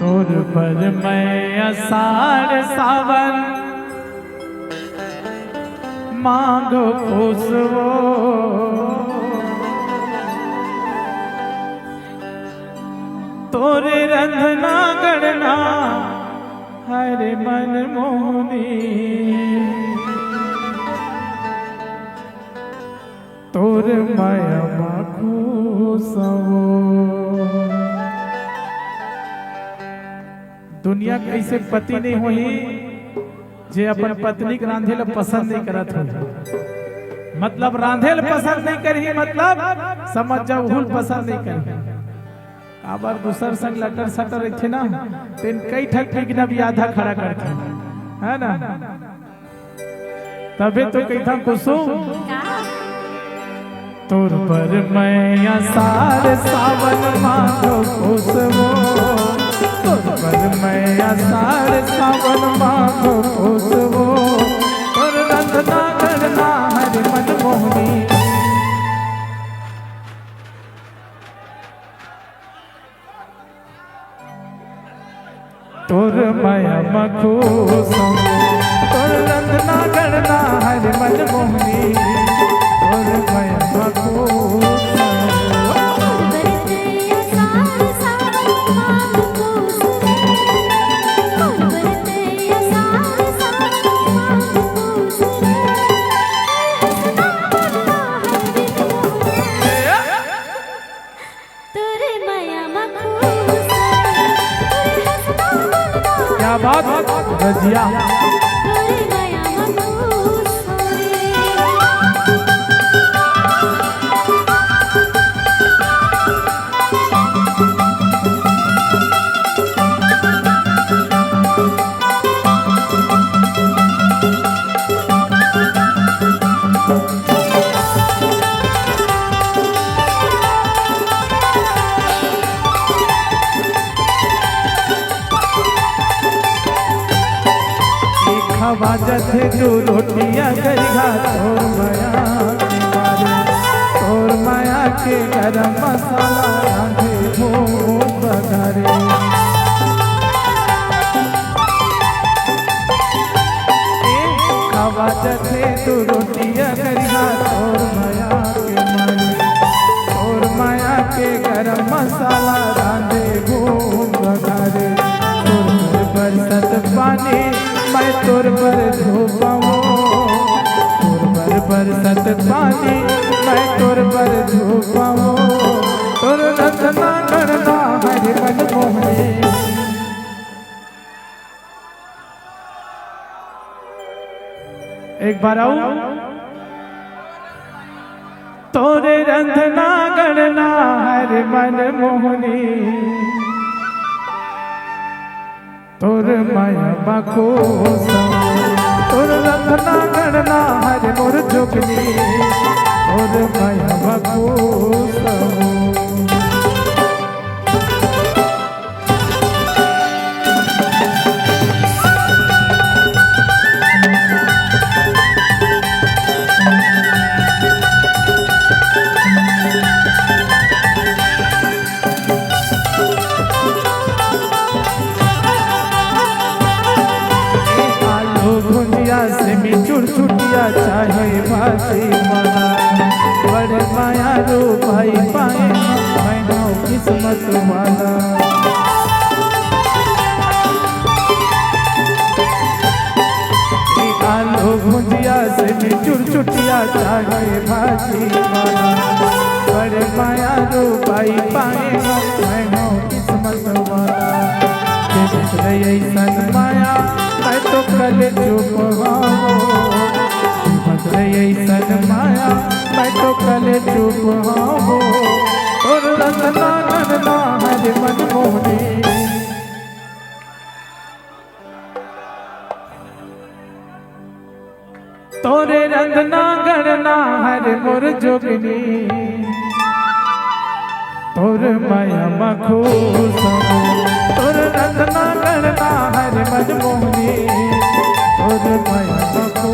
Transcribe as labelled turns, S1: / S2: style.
S1: तोर पर मैं अषाढ़ सावन मांगो पुसवो तोरे रंधना गणना हरे मन मोहनी तोर माया माखू सवो। दुनिया कैसे पति नहीं होई जे अपन पत्नी के रांधेल पसंद नहीं करत हो, मतलब रांधेल पसंद नहीं करी, मतलब समझ जाओ हुल पसंद नहीं करी। आबार दूसर संग लटर सटर रखे ना तेन कई ठक ठीक ना भी आधा खड़ा करते है ना, तबे तो कहता कुसुम तोर पर मैं अषाढ़ सावन मांगो पुसवो तोर पर मैं अषाढ़ सावन मांगो पुसवो तोर रंधना गणना हरि मन मोहनी तोर माया मखू सवो तोर रंधना गणना हरि मन मोहनी तोर माया मखू क्या बात रजिया बाजत है जो रोटियां गरीगा तोर माया के गरम मसाला रांधे भोग बघारे बाजत है जो रोटियां गरीगा तोर माया के गरम मसाला रांधे भोग बघारे तोर बरसत पानी मैं तोर पर धोपाओ तोर पर बरसत पानी मैं तोर पर धोपाओ तोर रंधना गणना हरि मन मोहनी एक बार आओ तोरे रंधना गणना हरि मन मोहनी तोर माया बाखो तोर रंधना गणना हरि मोर जोगनी तोर माया बाखो से मिचुर छुटिया चाहे भाई माला बड़े माया रो भाई पाए मैं किस्मत वाला आलू भुजिया से मिचुर छुटिया चाहे भाई माला बड़े माया रो भाई पाए मैं किस्मत वाला ऐसा माया मैं तो कल चुप ऐसा माया मैं तो कल चुप और रंधना गणना हरि मन मोहनी तोरे रंधना गणना हरि मोर जोगनी तोर माया मखू तोर रंधना गणना हरि मन मोहनी तोर माया मखू